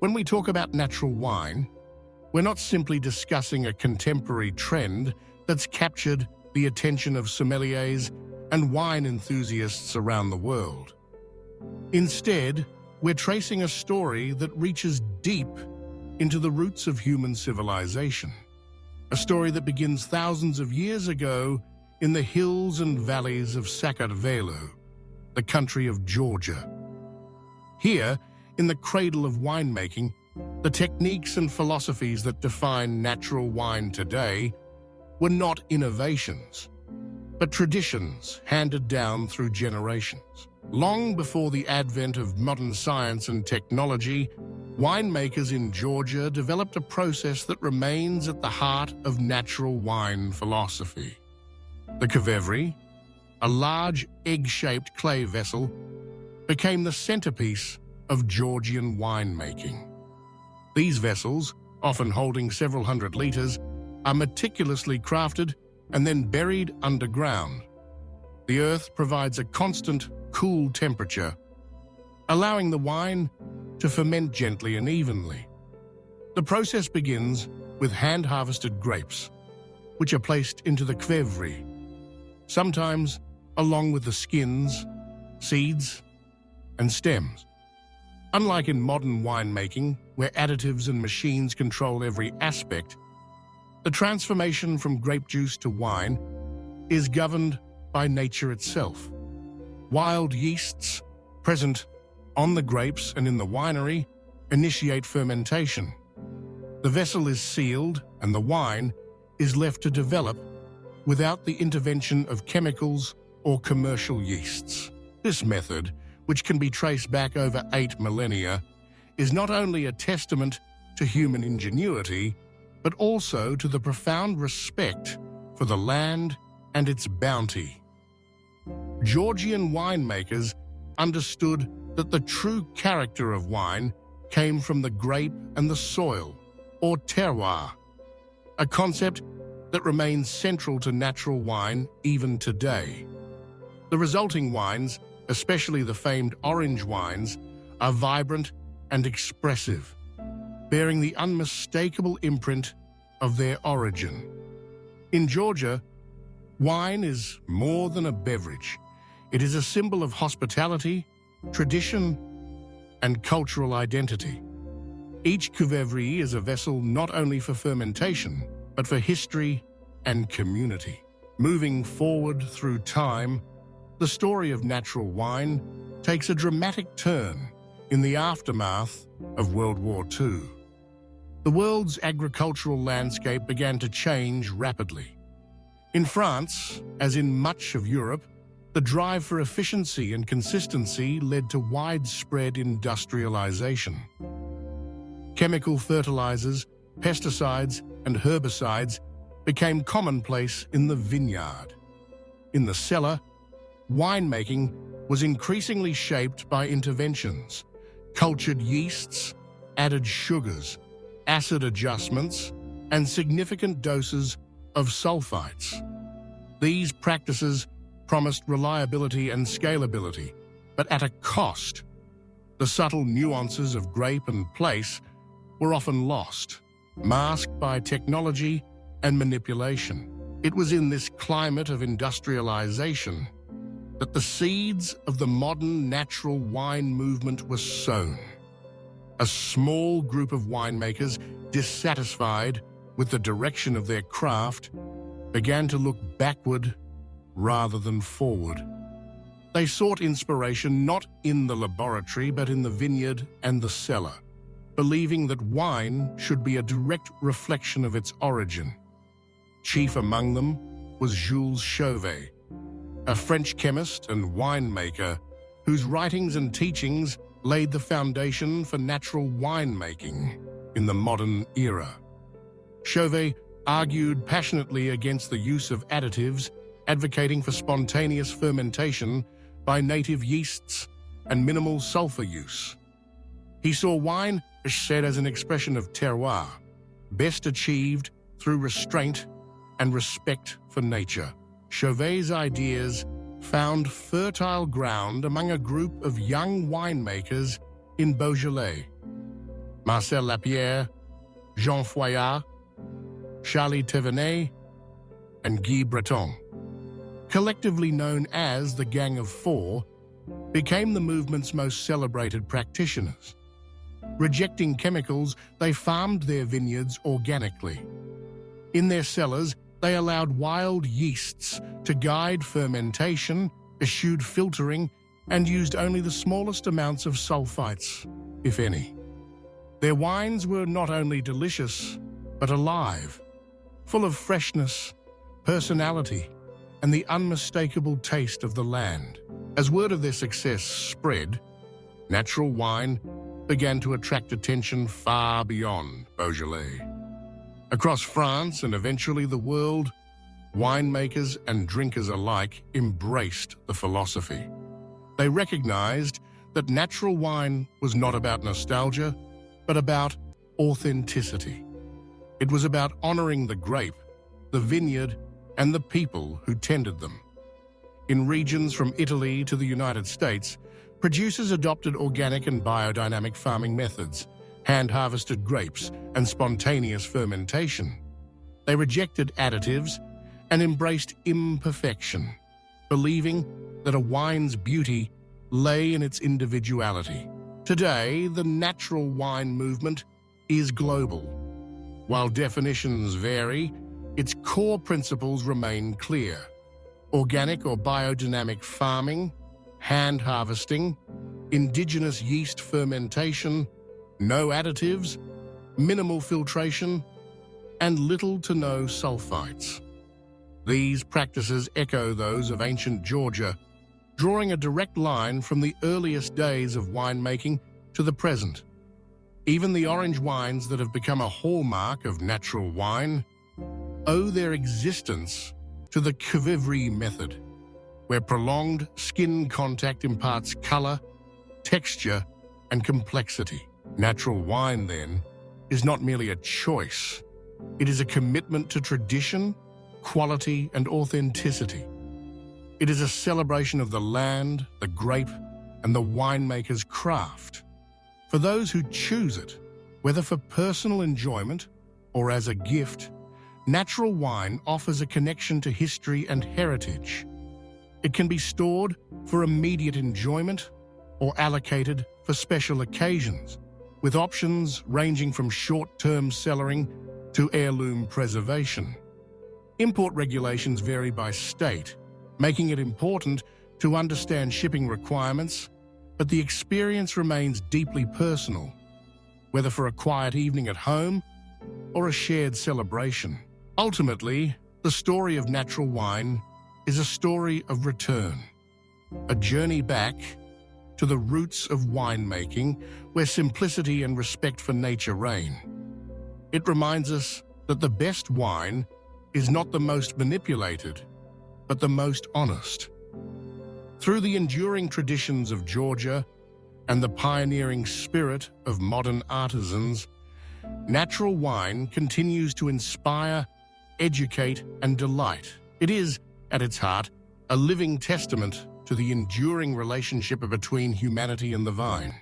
When we talk about natural wine, we're not simply discussing a contemporary trend that's captured the attention of sommeliers and wine enthusiasts around the world. Instead, we're tracing a story that reaches deep into the roots of human civilization. A story that begins thousands of years ago in the hills and valleys of Sakartvelo, the country of Georgia. Here, in the cradle of winemaking, the techniques and philosophies that define natural wine today were not innovations, but traditions handed down through generations. Long before the advent of modern science and technology, winemakers in Georgia developed a process that remains at the heart of natural wine philosophy. The kvevré, a large egg-shaped clay vessel, became the centerpiece of Georgian winemaking. These vessels, often holding several hundred liters, are meticulously crafted and then buried underground. The earth provides a constant, cool temperature, allowing the wine to ferment gently and evenly. The process begins with hand-harvested grapes, which are placed into the kvevré, sometimes along with the skins, seeds, and stems. Unlike in modern winemaking, where additives and machines control every aspect, the transformation from grape juice to wine is governed by nature itself. Wild yeasts present on the grapes and in the winery initiate fermentation. The vessel is sealed and the wine is left to develop without the intervention of chemicals or commercial yeasts. This method, which can be traced back over 8 millennia, is not only a testament to human ingenuity, but also to the profound respect for the land and its bounty. Georgian winemakers understood that the true character of wine came from the grape and the soil, or terroir, a concept that remains central to natural wine even today. The resulting wines, especially the famed orange wines, are vibrant and expressive, bearing the unmistakable imprint of their origin. In Georgia, wine is more than a beverage. It is a symbol of hospitality, tradition, and cultural identity. Each kvevré is a vessel not only for fermentation, but for history and community. Moving forward through time, the story of natural wine takes a dramatic turn in the aftermath of World War II. The world's agricultural landscape began to change rapidly. In France, as in much of Europe, the drive for efficiency and consistency led to widespread industrialization. Chemical fertilizers, pesticides, and herbicides became commonplace in the vineyard. In the cellar, winemaking was increasingly shaped by interventions: cultured yeasts, added sugars, acid adjustments, and significant doses of sulfites. These practices promised reliability and scalability, but at a cost. The subtle nuances of grape and place were often lost, masked by technology and manipulation. It was in this climate of industrialization that the seeds of the modern natural wine movement were sown. A small group of winemakers, dissatisfied with the direction of their craft, began to look backward rather than forward. They sought inspiration not in the laboratory but in the vineyard and the cellar, believing that wine should be a direct reflection of its origin. Chief among them was Jules Chauvet, a French chemist and winemaker whose writings and teachings laid the foundation for natural winemaking in the modern era. Chauvet argued passionately against the use of additives, advocating for spontaneous fermentation by native yeasts and minimal sulfur use. He saw wine as an expression of terroir, best achieved through restraint and respect for nature. Chauvet's ideas found fertile ground among a group of young winemakers in Beaujolais. Marcel Lapierre, Jean Foyard, Charlie Thévenet, and Guy Breton, collectively known as the Gang of Four, became the movement's most celebrated practitioners. Rejecting chemicals, they farmed their vineyards organically. In their cellars, they allowed wild yeasts to guide fermentation, eschewed filtering, and used only the smallest amounts of sulfites, if any. Their wines were not only delicious, but alive, full of freshness, personality, and the unmistakable taste of the land. As word of their success spread, natural wine began to attract attention far beyond Beaujolais. Across France and eventually the world, winemakers and drinkers alike embraced the philosophy. They recognized that natural wine was not about nostalgia, but about authenticity. It was about honoring the grape, the vineyard, and the people who tended them. In regions from Italy to the United States, producers adopted organic and biodynamic farming methods, hand-harvested grapes, and spontaneous fermentation. They rejected additives and embraced imperfection, believing that a wine's beauty lay in its individuality. Today, the natural wine movement is global. While definitions vary, its core principles remain clear: organic or biodynamic farming, hand harvesting, indigenous yeast fermentation, no additives, minimal filtration, and little to no sulfites. These practices echo those of ancient Georgia, drawing a direct line from the earliest days of winemaking to the present. Even the orange wines that have become a hallmark of natural wine owe their existence to the Cuvivre method, where prolonged skin contact imparts color, texture, and complexity. Natural wine, then, is not merely a choice. It is a commitment to tradition, quality, and authenticity. It is a celebration of the land, the grape, and the winemaker's craft. For those who choose it, whether for personal enjoyment or as a gift, natural wine offers a connection to history and heritage. It can be stored for immediate enjoyment or allocated for special occasions, with options ranging from short-term cellaring to heirloom preservation. Import regulations vary by state, making it important to understand shipping requirements, but the experience remains deeply personal, whether for a quiet evening at home or a shared celebration. Ultimately, the story of natural wine is a story of return, a journey back to the roots of winemaking, where simplicity and respect for nature reign. It reminds us that the best wine is not the most manipulated, but the most honest. Through the enduring traditions of Georgia and the pioneering spirit of modern artisans, natural wine continues to inspire, educate, and delight. It is, at its heart, a living testament to the enduring relationship between humanity and the vine.